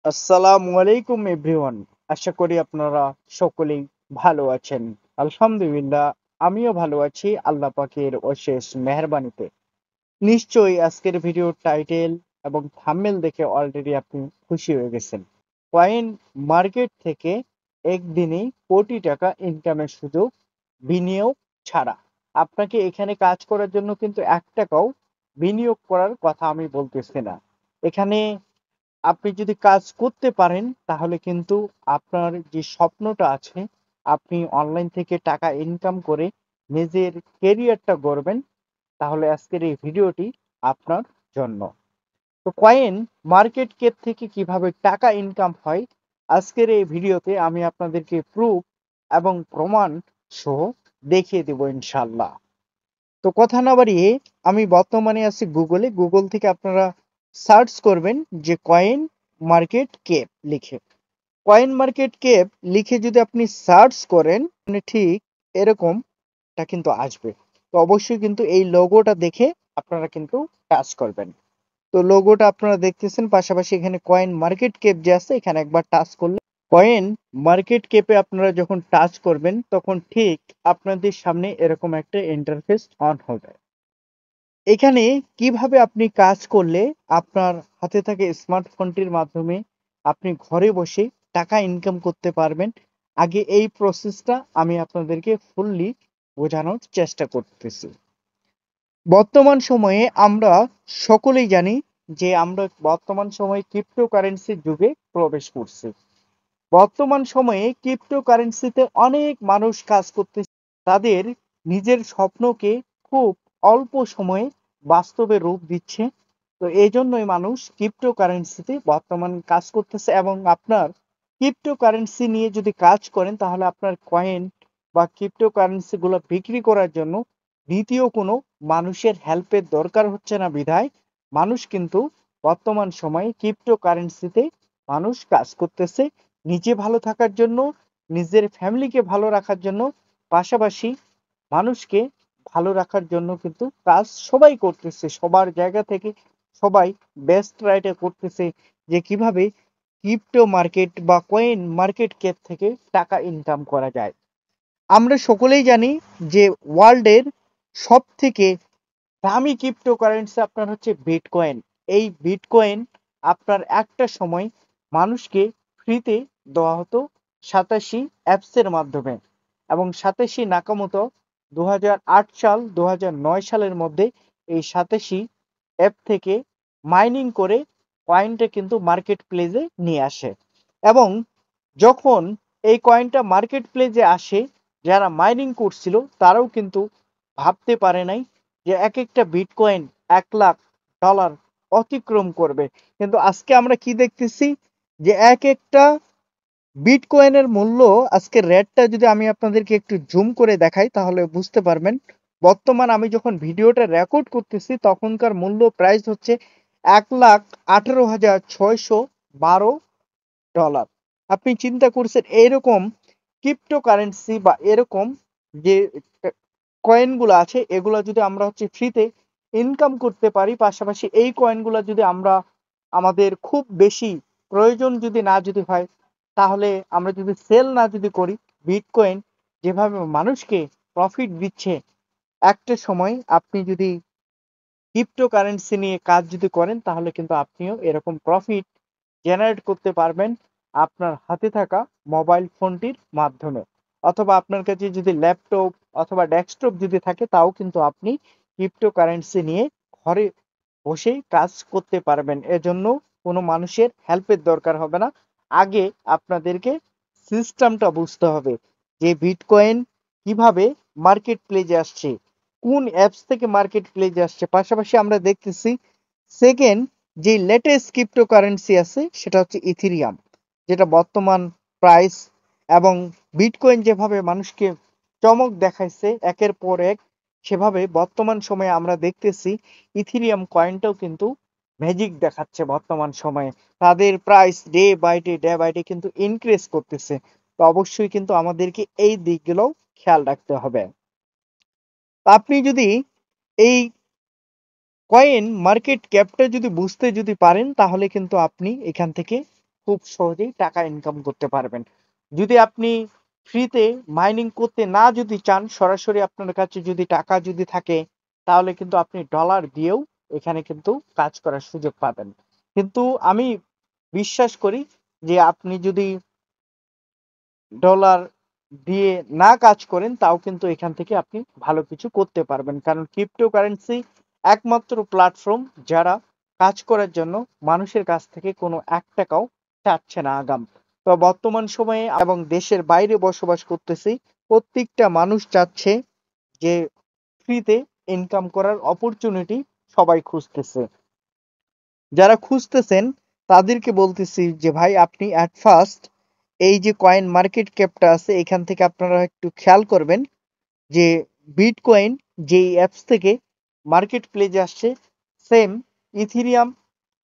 আসসালামু আলাইকুম এভরিওয়ান। আশা করি আপনারা সকলেই ভালো আছেন। আলহামদুলিল্লাহ, আমিও ভালো আছি আল্লাহ পাকের অশেষ মেহেরবানিতে। নিশ্চয়ই আজকের ভিডিওর টাইটেল এবং থাম্বনেল দেখে অলরেডি আপনি খুশি হয়ে গেছেন। কয়েন মার্কেট থেকে একদিনেই কোটি টাকা ইনকামের সুযোগ বিনিয়োগ ছাড়া। আপনাকে এখানে কাজ করার জন্য কিন্তু ১ টাকাও বিনিয়োগ করার কথা আমি বলতেছি না। এখানে আপনি যদি কাজ করতে পারেন তাহলে কিন্তু আপনার যে স্বপ্নটা আছে, আপনি অনলাইন থেকে টাকা ইনকাম করে নিজের কেরিয়ারটা গড়বেন, তাহলে আজকের এই ভিডিওটি আপনার জন্য। তো কয়েন মার্কেট কেপ থেকে কিভাবে টাকা ইনকাম হয়, আজকের এই ভিডিওতে আমি আপনাদেরকে প্রুফ এবং প্রমাণ সহ দেখিয়ে দেব ইনশাল্লাহ। তো কথা না বাড়িয়ে আমি বর্তমানে আছি গুগলে। গুগল থেকে আপনারা সার্চ করবেন যে কয়েন মার্কেট কেপ লিখে। কয়েন মার্কেট কেপ লিখে যদি আপনি সার্চ করেন, মানে ঠিক এরকমটা কিন্তু আসবে। তো অবশ্যই কিন্তু এই লোগোটা দেখে আপনারা কিন্তু টাচ করবেন। তো লোগোটা আপনারা দেখতেছেন, পাশাপাশি এখানে কয়েন মার্কেট কেপ যে আছে এখানে একবার টাচ করলে কয়েন মার্কেট কেপে আপনারা যখন টাচ করবেন তখন ঠিক আপনাদের সামনে এরকম একটা ইন্টারফেস অন হবে। এখানে কিভাবে আপনি কাজ করলে আপনার হাতে থাকা স্মার্টফোনটির মাধ্যমে আপনি ঘরে বসে টাকা ইনকাম করতে পারবেন, আগে এই প্রসেসটা আমি আপনাদেরকে ফুললি বোঝানোর চেষ্টা করতেছি। বর্তমান সময়ে আমরা সকলেই জানি যে আমরা বর্তমান সময়ে ক্রিপ্টোকারেন্সির যুগে প্রবেশ করছি। বর্তমান সময়ে ক্রিপ্টোকারেন্সিতে অনেক মানুষ কাজ করতেছে, তাদের নিজের স্বপ্নকে খুব অল্প সময়ে বাস্তবে রূপ দিচ্ছে। তো এই জন্যই মানুষ ক্রিপ্টোকারেন্সিতে বর্তমান কাজ করতেছে, এবং আপনার ক্রিপ্টোকারেন্সি নিয়ে যদি কাজ করেন তাহলে আপনার কয়েন বা ক্রিপ্টোকারেন্সি গুলো বিক্রি করার জন্য দ্বিতীয় কোনো মানুষের হেল্পের দরকার হচ্ছে না বিধায় মানুষ কিন্তু বর্তমান সময়ে ক্রিপ্টোকারেন্সিতে মানুষ কাজ করতেছে নিজে ভালো থাকার জন্য, নিজের ফ্যামিলিকে ভালো রাখার জন্য, পাশাপাশি মানুষকে ভালো রাখার জন্য কিন্তু কাজ সবাই করতেছে। সবার জায়গা থেকে সবাই বেস্ট রাইটে করতেছে যে কিভাবে ক্রিপ্টো মার্কেট বা কয়েন মার্কেট ক্যাপ থেকে টাকা ইনকাম করা যায়। আমরা সকলেই জানি যে ওয়ার্ল্ডের সবথেকে দামি ক্রিপ্টোকারেন্সি আপনার হচ্ছে বিটকয়েন। এই বিটকয়েন আপনার একটা সময় মানুষকে ফ্রিতে দেওয়া হতো ৮৭ অ্যাপসের মাধ্যমে, এবং সাতাশি নাকামোতো ২০০৮ সাল ২০০৯ সালের মধ্যে এই ৮৭ অ্যাপ থেকে মাইনিং করে কয়েনটা কিন্তু মার্কেট প্লেসে নিয়ে আসে। এবং যখন এই কয়েনটা মার্কেট প্লেসে আসে, যারা মাইনিং করছিল তারাও কিন্তু ভাবতে পারে নাই যে এক একটা বিটকয়েন $১,০০,০০০ অতিক্রম করবে। কিন্তু আজকে আমরা কি দেখতেছি যে এক একটা বিটকয়েনের মূল্য, আজকের রেটটা যদি আমি আপনাদেরকে একটু জুম করে দেখাই তাহলে বুঝতে পারবেন। বর্তমান আমি যখন ভিডিওটা রেকর্ড করতেছি তখনকার মূল্য প্রাইস হচ্ছে $১,১৮,৬১২। আপনি চিন্তা করছেন এইরকম ক্রিপ্টোকারেন্সি বা এরকম যে কয়েনগুলো আছে এগুলা যদি আমরা হচ্ছে ফ্রিতে ইনকাম করতে পারি, পাশাপাশি এই কয়েনগুলা যদি আমরা আমাদের খুব বেশি প্রয়োজন যদি হয়, তাহলে আমরা যদি সেল না যদি করি, বিটকয়েন যেভাবে মানুষকে প্রফিট দিচ্ছে, একটা সময় আপনি যদি ক্রিপ্টোকারেন্সি নিয়ে কাজ যদি করেন তাহলে কিন্তু আপনিও এরকম প্রফিট জেনারেট করতে পারবেন আপনার হাতে থাকা মোবাইল ফোনটির মাধ্যমে। অথবা আপনার কাছে যদি ল্যাপটপ অথবা ডেস্কটপ যদি থাকে তাও কিন্তু আপনি ক্রিপ্টোকারেন্সি নিয়ে ঘরে বসেই কাজ করতে পারবেন। এজন্য কোনো মানুষের হেল্পের দরকার হবে না। আগে আপনাদেরকে সিস্টেমটা বুঝতে হবে যে বিটকয়েন কিভাবে মার্কেট প্লেসে আসছে, কোন অ্যাপস থেকে মার্কেট প্লেসে আসছে। পাশাপাশি আমরা দেখতেছি সেকেন্ড যে লেটেস্ট ক্রিপ্টোকারেন্সি আছে সেটা হচ্ছে ইথেরিয়াম, যেটা বর্তমান প্রাইস এবং বিটকয়েন যেভাবে মানুষকে চমক দেখাইছে একের পর এক, সেভাবে বর্তমান সময়ে আমরা দেখতেছি ইথেরিয়াম কয়েনটাও কিন্তু ম্যাজিক দেখাচ্ছে বর্তমান সময়ে। তাদের প্রাইস ডে বাই ডে কিন্তু ইনক্রিজ করতেছে। তো অবশ্যই কিন্তু আমাদেরকে এই দিকগুলো খেয়াল রাখতে হবে। আপনি যদি এই কয়েন মার্কেট ক্যাপটা যদি বুঝতে যদি পারেন তাহলে কিন্তু আপনি এখান থেকে খুব সহজেই টাকা ইনকাম করতে পারবেন। যদি আপনি ফ্রিতে মাইনিং করতে না যদি চান, সরাসরি আপনার কাছে যদি টাকা যদি থাকে, তাহলে কিন্তু আপনি ডলার দিয়েও এখানে কিন্তু কাজ করার সুযোগ পাবেন। কিন্তু আমি বিশ্বাস করি যে আপনি যদি ডলার দিয়ে না কাজ করেন, তাও কিন্তু এখান থেকে আপনি ভালো কিছু করতে পারবেন। কারণ ক্রিপ্টোকারেন্সি একমাত্র প্ল্যাটফর্ম যারা কাজ করার জন্য মানুষের কাছ থেকে কোনো টাকাও চাচ্ছে না আগাম। তো বর্তমান সময়ে এবং দেশের বাইরে বসবাস করতেছি, প্রত্যেকটা মানুষ চাচ্ছে যে ফ্রিতে ইনকাম করার অপরচুনিটি সবাই খুঁজতেছে। যারা খুঁজতেছেন তাদেরকে বলতেছি যে ভাই, আপনি অ্যাট ফার্স্ট এই যে কয়েন মার্কেট ক্যাপটা আছে, এখান থেকে আপনারা একটু খেয়াল করবেন যে বিটকয়েন যেই অ্যাপস থেকে মার্কেট প্লেসে আসছে, সেম ইথিরিয়াম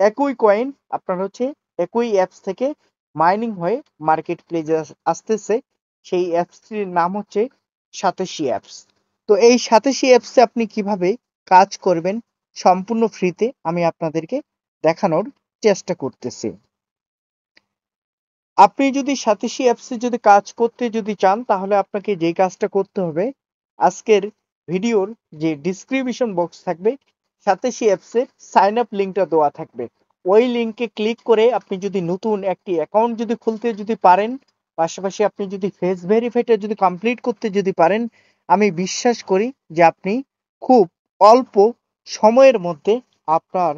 একই কয়েন আপনার হচ্ছে একই অ্যাপস থেকে মাইনিং হয়ে মার্কেট প্লেসে আসতেছে। সেই অ্যাপসটির নাম হচ্ছে সাতোশি অ্যাপস। তো এই সাতোশি অ্যাপসে আপনি কিভাবে কাজ করবেন সম্পূর্ণ ফ্রিতে আমি আপনাদেরকে দেখানোর চেষ্টা করতেছি। আপনি যদি সাতোশি অ্যাপসে যদি কাজ করতে যদি চান, তাহলে আপনাকে যেই কাজটা করতে হবে, আজকের ভিডিওর যে ডিসক্রিপশন বক্স থাকবে, সাতোশি অ্যাপসের সাইন আপ লিঙ্কটা দেওয়া থাকবে। ওই লিঙ্কে ক্লিক করে আপনি যদি নতুন একটি অ্যাকাউন্ট যদি খুলতে যদি পারেন, পাশাপাশি আপনি যদি ফেস ভেরিফাইটা যদি কমপ্লিট করতে যদি পারেন, আমি বিশ্বাস করি যে আপনি খুব অল্প সময়ের মধ্যে আপনার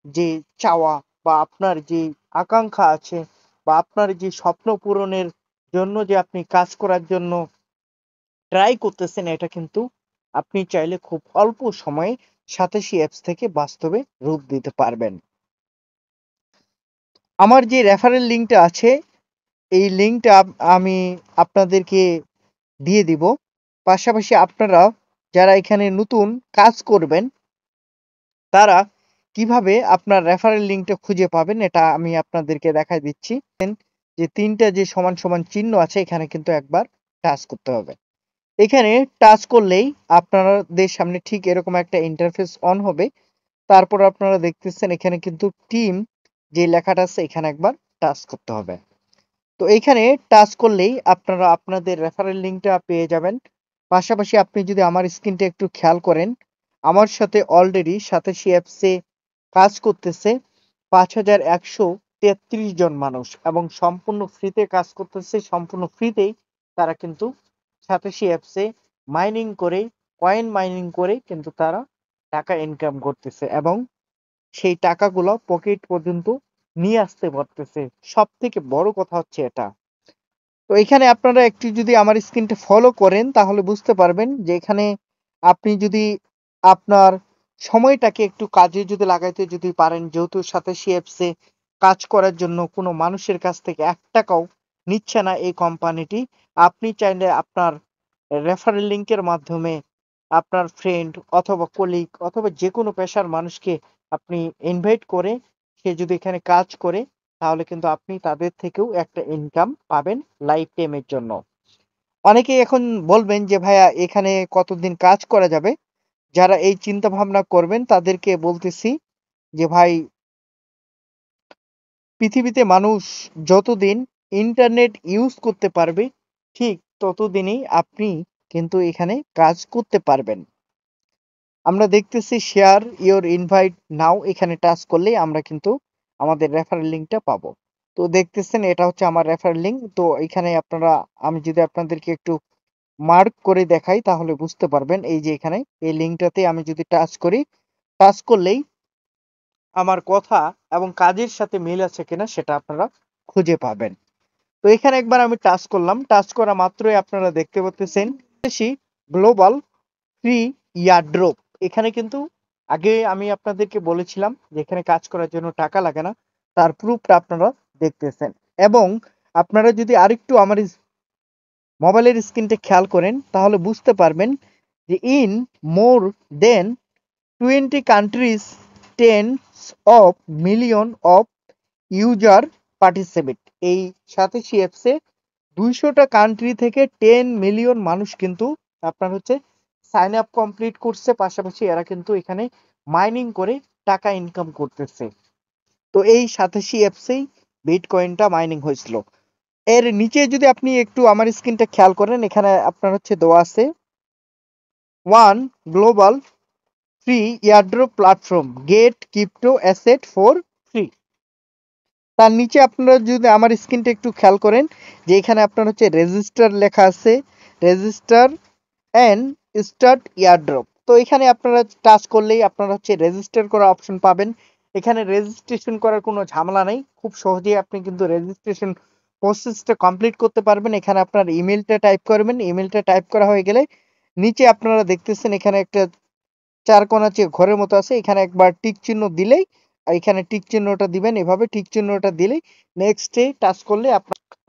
যে চাওয়া বা আপনার যে আকাঙ্ক্ষা আছে বা আপনার যে স্বপ্ন পূরণের জন্য যে আপনি কাজ করার জন্য ট্রাই করতেছেন, এটা কিন্তু আপনি চাইলে খুব অল্প সময়ে সাতাশি অ্যাপস থেকে বাস্তবে রূপ দিতে পারবেন। আমার যে রেফারেল লিঙ্কটা আছে, এই লিঙ্কটা আমি আপনাদেরকে দিয়ে দিব। পাশাপাশি আপনারা যারা এখানে নতুন কাজ করবেন, তারা কিভাবে আপনার রেফারেল লিঙ্কটা খুঁজে পাবেন, এটা আমি আপনাদেরকে দেখাই দিচ্ছি। যে তিনটা যে সমান সমান চিহ্ন আছে, এখানে কিন্তু একবার টাচ করতে হবে। এখানে টাচ করলেই আপনাদের সামনে ঠিক এরকম একটা ইন্টারফেস অন হবে। তারপর আপনারা দেখতেছেন এখানে কিন্তু টিম যে লেখাটা আছে, এখানে একবার টাচ করতে হবে। তো এখানে টাচ করলেই আপনারা আপনাদের রেফারেল লিঙ্কটা পেয়ে যাবেন। পাশাপাশি আপনি যদি আমার স্ক্রিনটা একটু খেয়াল করেন, আমার সাথে অলরেডি সাতাশি অ্যাপসে কাজ করতেছে 5133 জন মানুষ এবং সম্পূর্ণ ফ্রিতে কাজ করতেছে। সম্পূর্ণ ফ্রিতেই তারা কিন্তু সাতাশি অ্যাপসে মাইনিং করে, কয়েন মাইনিং করে কিন্তু তারা টাকা ইনকাম করতেছে এবং সেই টাকাগুলো পকেট পর্যন্ত নিয়ে আসতে পারতেছে। সব থেকে বড় কথা হচ্ছে এটা। তো এখানে আপনারা একটু যদি আমার স্ক্রিনটা ফলো করেন, তাহলে বুঝতে পারবেন যে এখানে আপনি যদি আপনার সময়টাকে একটু কাজে যদি লাগাইতে যদি পারেন, যেহেতু সাতাশি অ্যাপসে কাজ করার জন্য কোনো মানুষের কাছ থেকে টাকাও নিচ্ছে না এই কোম্পানিটি। আপনি চাইলে আপনার রেফারেল লিঙ্কের মাধ্যমে আপনার ফ্রেন্ড অথবা কলিগ অথবা যে কোনো পেশার মানুষকে আপনি ইনভাইট করে, সে যদি এখানে কাজ করে, তাহলে কিন্তু আপনি তাদের থেকেও একটা ইনকাম পাবেন লাইফ টাইমের জন্য। অনেকেই এখন বলবেন যে ভাইয়া, এখানে কতদিন কাজ করা যাবে? যারা এই চিন্তা ভাবনা করবেন তাদেরকে বলতেছি যে ভাই, পৃথিবীতে মানুষ যতদিন ইন্টারনেট ইউজ করতে পারবে, ঠিক ততদিনই আপনি কিন্তু এখানে কাজ করতে পারবেন। আমরা দেখতেছি শেয়ার ইওর ইনভাইট নাও, এখানে টাচ করলেই আমরা কিন্তু আমাদের রেফারেল লিঙ্কটা পাবো। তো দেখতেছেন এটা হচ্ছে আমার রেফারেল লিঙ্ক। তো এখানে আপনারা, আমি যদি আপনাদেরকে একটু মার্ক করে দেখাই, তাহলে বুঝতে পারবেন। এই যে এখানে এই লিঙ্কটাতে আমি যদি টাচ করি, টাচ করলেই আমার কথা এবং কাজের সাথে মিল আছে কিনা সেটা আপনারা খুঁজে পাবেন। তো এখানে একবার আমি টাচ করলাম, টাচ করা মাত্রই আপনারা দেখতে পাচ্ছেন গ্লোবাল ফ্রি ইয়ারড্রপ। এখানে কিন্তু আগে আমি আপনাদেরকে বলেছিলাম যে এখানে কাজ করার জন্য টাকা লাগে না, তার প্রুফটা আপনারা দেখতেছেন। এবং আপনারা যদি আরেকটু আমার মোবাইলের স্ক্রিনটা খেয়াল করেন, তাহলে বুঝতে পারবেন যে in more than 20 countries, tens of million of user participate. এই সাতাশি অ্যাপসে 200টা কান্ট্রি থেকে 10 মিলিয়ন মানুষ কিন্তু আপনার হচ্ছে সাইন আপ কমপ্লিট করছে। পাশাপাশি এরা কিন্তু এখানে মাইনিং করে টাকা ইনকাম করতেছে। তো এই সাতাশি অ্যাপসেই বিটকয়েনটা মাইনিং হয়েছিল। এর নিচে যদি আপনি একটু আমার স্ক্রিনটা খেয়াল করেন, এখানে আপনার হচ্ছে দেওয়া আছে one global free airdrop platform get crypto asset for free. তার নিচে আপনারা যদি আমার স্ক্রিনটা একটু খেয়াল করেন, যে এখানে আপনার হচ্ছে রেজিস্টার লেখা আছে, রেজিস্টার অ্যান্ড স্টার্ট এয়ারড্রপ। তো এখানে আপনারা টাচ করলেই আপনারা হচ্ছে রেজিস্টার করা অপশন পাবেন। এখানে রেজিস্ট্রেশন করার কোনো ঝামেলা নেই, খুব সহজেই আপনি কিন্তু রেজিস্ট্রেশন প্রসেসটা কমপ্লিট করতে পারবেন। এখানে আপনার ইমেলটা টাইপ করবেন, ইমেলটা টাইপ করা হয়ে গেলে নিচে আপনারা দেখতেছেন এখানে একটা চার কোণা ঘরের মতো আছে, এখানে একবার টিক চিহ্ন দিলেই, আর এখানে টিক চিহ্নটা দিবেন, এভাবে টিক চিহ্নটা দিলেই নেক্সটে টাচ করলে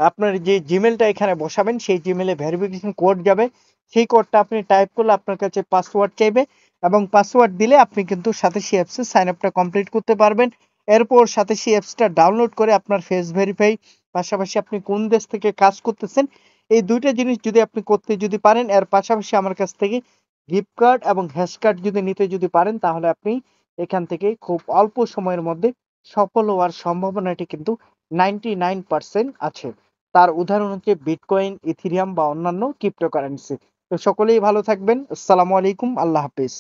আপনার যে জিমেলটা এখানে বসাবেন সেই জিমেলে ভেরিফিকেশন কোড যাবে। সেই কোডটা আপনি টাইপ করলে আপনার কাছে পাসওয়ার্ড চাইবে, এবং পাসওয়ার্ড দিলে আপনি কিন্তু সাতাশি অ্যাপসে সাইন আপটা কমপ্লিট করতে পারবেন। এরপর সাতাশি অ্যাপসটা ডাউনলোড করে আপনার ফেস ভেরিফাই, পাশাপাশি আপনি কোন দেশ থেকে কাজ করতেছেন, এই দুইটা জিনিস যদি আপনি করতে যদি পারেন, এর পাশাপাশি আমার কাছ থেকে গিফট কার্ড এবং হ্যাশ কার্ড যদি নিতে যদি পারেন, তাহলে আপনি এখান থেকে খুব অল্প সময়ের মধ্যে সফল হওয়ার সম্ভাবনাটি কিন্তু 99% আছে। তার উদাহরণ হচ্ছে বিটকয়েন, ইথিরিয়াম বা অন্যান্য ক্রিপ্টোকারেন্সি। তো সকলেই ভালো থাকবেন। আসসালামু আলাইকুম, আল্লাহ হাফেজ।